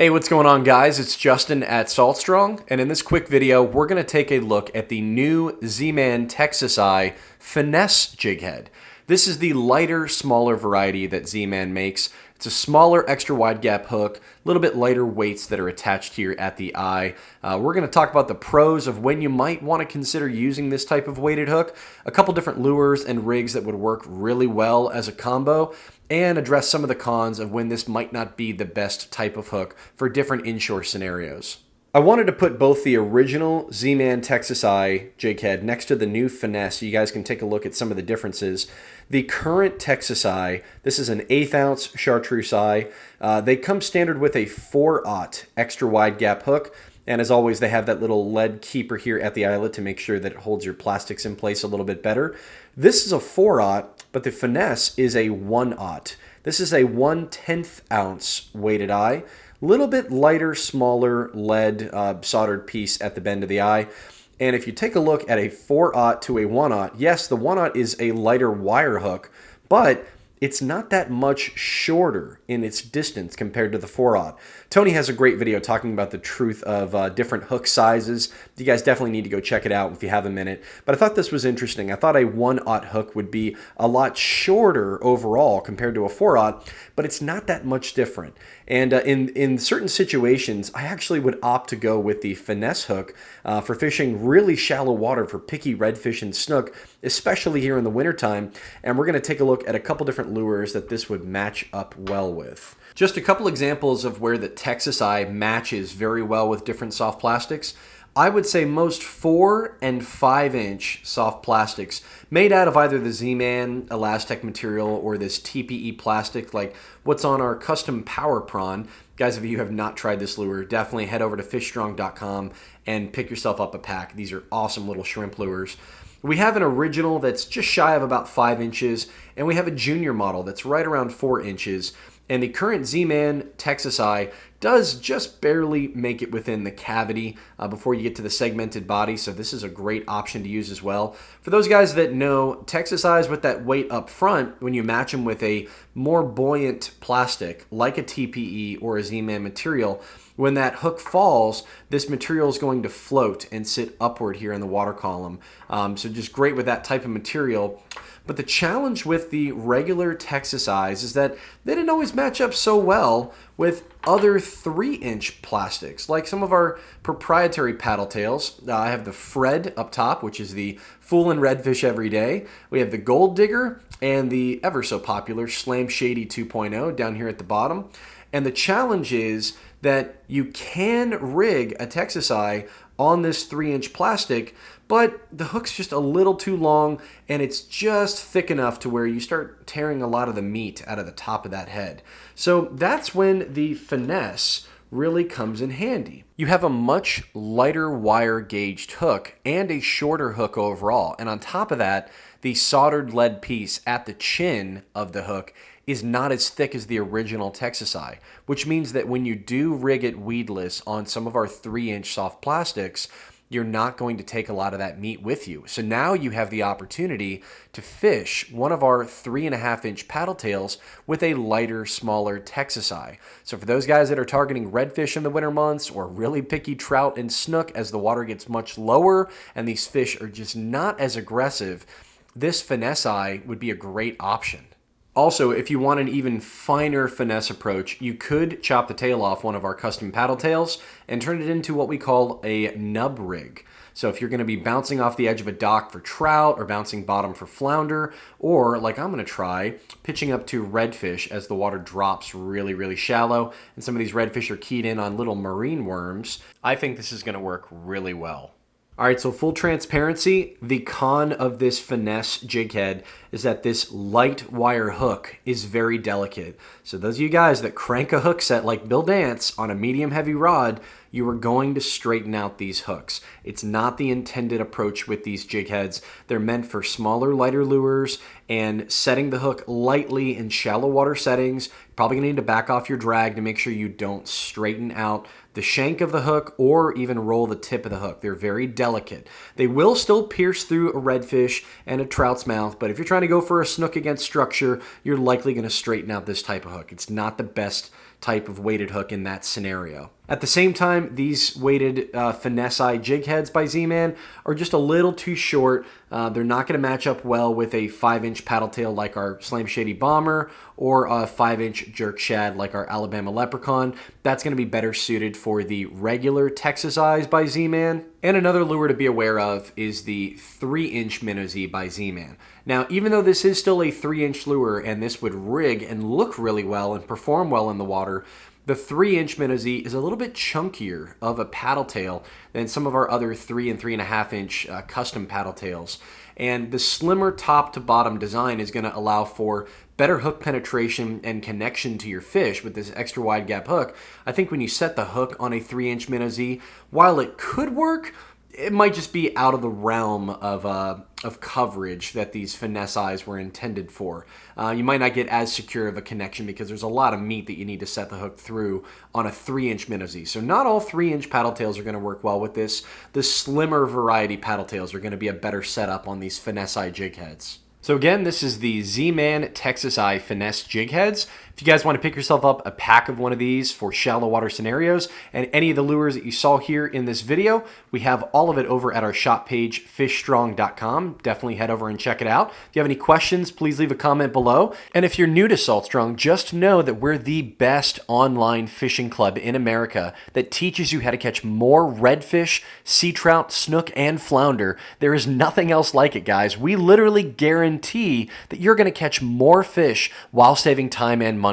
Hey, what's going on, guys? It's Justin at Saltstrong, and in this quick video, we're going to take a look at the new Z-Man Texas Eye Finesse Jighead. This is the lighter, smaller variety that Z-Man makes. It's a smaller, extra wide gap hook, a little bit lighter weights that are attached here at the eye. We're going to talk about the pros of when you might want to consider using this type of weighted hook, a couple different lures and rigs that would work really well as a combo, and address some of the cons of when this might not be the best type of hook for different inshore scenarios. I wanted to put both the original Z-Man Texas Eye Jighead next to the new Finesse so you guys can take a look at some of the differences. The current Texas Eye, this is an 1/8 ounce chartreuse eye. They come standard with a 4/0 extra wide gap hook. And as always, they have that little lead keeper here at the eyelet to make sure that it holds your plastics in place a little bit better. This is a 4/0, but the Finesse is a 1/0. This is a 1/10 ounce weighted eye. Little bit lighter, smaller lead soldered piece at the bend of the eye. And if you take a look at a 4/0 to a 1/0, yes, the 1/0 is a lighter wire hook, but it's not that much shorter in its distance compared to the 4/0. Tony has a great video talking about the truth of different hook sizes. You guys definitely need to go check it out if you have a minute. But I thought this was interesting. I thought a 1/0 hook would be a lot shorter overall compared to a 4/0, but it's not that much different. And in certain situations, I actually would opt to go with the Finesse hook for fishing really shallow water for picky redfish and snook, especially here in the wintertime. And we're going to take a look at a couple different lures that this would match up well with. Just a couple examples of where the Texas Eye matches very well with different soft plastics. I would say most 4 and 5 inch soft plastics made out of either the Z-Man Elastec material or this TPE plastic like what's on our custom Power Prawn. Guys, if you have not tried this lure, definitely head over to fishstrong.com and pick yourself up a pack. These are awesome little shrimp lures. We have an original that's just shy of about 5 inches, and we have a junior model that's right around 4 inches. And the current Z-Man Texas Eye does just barely make it within the cavity before you get to the segmented body, so this is a great option to use as well. For those guys that know, Texas Eyes with that weight up front, when you match them with a more buoyant plastic like a TPE or a Z-Man material, when that hook falls, this material is going to float and sit upward here in the water column. So just great with that type of material. But the challenge with the regular Texas Eyes is that they didn't always match up so well with other 3-inch plastics, like some of our proprietary paddle tails. I have the Fred up top, which is the Foolin' Redfish Every Day. We have the Gold Digger and the ever so popular Slam Shady 2.0 down here at the bottom. And the challenge is that you can rig a Texas Eye on this 3-inch plastic, but the hook's just a little too long and it's just thick enough to where you start tearing a lot of the meat out of the top of that head. So that's when the Finesse really comes in handy. You have a much lighter wire gauged hook and a shorter hook overall. And on top of that, the soldered lead piece at the chin of the hook is not as thick as the original Texas Eye, which means that when you do rig it weedless on some of our 3-inch soft plastics, you're not going to take a lot of that meat with you. So now you have the opportunity to fish one of our 3.5-inch paddle tails with a lighter, smaller Texas Eye. So for those guys that are targeting redfish in the winter months or really picky trout and snook as the water gets much lower and these fish are just not as aggressive, this Finesse Eye would be a great option. Also, if you want an even finer finesse approach, you could chop the tail off one of our custom paddle tails and turn it into what we call a nub rig. So if you're going to be bouncing off the edge of a dock for trout or bouncing bottom for flounder, or like I'm going to try, pitching up to redfish as the water drops really, really shallow, and some of these redfish are keyed in on little marine worms, I think this is going to work really well. All right, so full transparency, the con of this Finesse Jighead is that this light wire hook is very delicate. So those of you guys that crank a hook set like Bill Dance on a medium heavy rod, you are going to straighten out these hooks. It's not the intended approach with these jig heads. They're meant for smaller, lighter lures, and setting the hook lightly in shallow water settings. You're probably gonna need to back off your drag to make sure you don't straighten out the shank of the hook or even roll the tip of the hook. They're very delicate. They will still pierce through a redfish and a trout's mouth, but if you're trying to go for a snook against structure, you're likely gonna straighten out this type of hook. It's not the best type of weighted hook in that scenario. At the same time, these weighted Finesse Eye Jigheads by Z-Man are just a little too short. They're not going to match up well with a 5-inch paddle tail like our Slam Shady Bomber or a 5-inch jerk shad like our Alabama Leprechaun. That's going to be better suited for the regular Texas Eyes by Z-Man. And another lure to be aware of is the 3-inch Minnow Z by Z-Man. Now, even though this is still a 3-inch lure and this would rig and look really well and perform well in the water, the 3-inch Minnow Z is a little bit chunkier of a paddle tail than some of our other 3 and 3.5-inch custom paddle tails. And the slimmer top to bottom design is going to allow for better hook penetration and connection to your fish with this extra wide gap hook. I think when you set the hook on a 3-inch Minnow Z, while it could work, it might just be out of the realm of coverage that these Finesse Eyes were intended for. You might not get as secure of a connection because there's a lot of meat that you need to set the hook through on a 3-inch Minnow Z. So not all 3-inch paddle tails are going to work well with this. The slimmer variety paddle tails are going to be a better setup on these Finesse Eye Jigheads. So again, this is the Z-Man Texas Eye Finesse Jigheads. If you guys want to pick yourself up a pack of one of these for shallow water scenarios and any of the lures that you saw here in this video, we have all of it over at our shop page, fishstrong.com. Definitely head over and check it out. If you have any questions, please leave a comment below. And if you're new to Salt Strong, just know that we're the best online fishing club in America that teaches you how to catch more redfish, sea trout, snook, and flounder. There is nothing else like it, guys. We literally guarantee that you're going to catch more fish while saving time and money.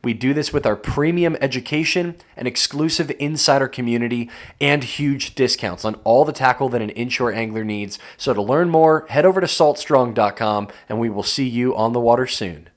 We do this with our premium education, an exclusive insider community, and huge discounts on all the tackle that an inshore angler needs. So to learn more, head over to saltstrong.com and we will see you on the water soon.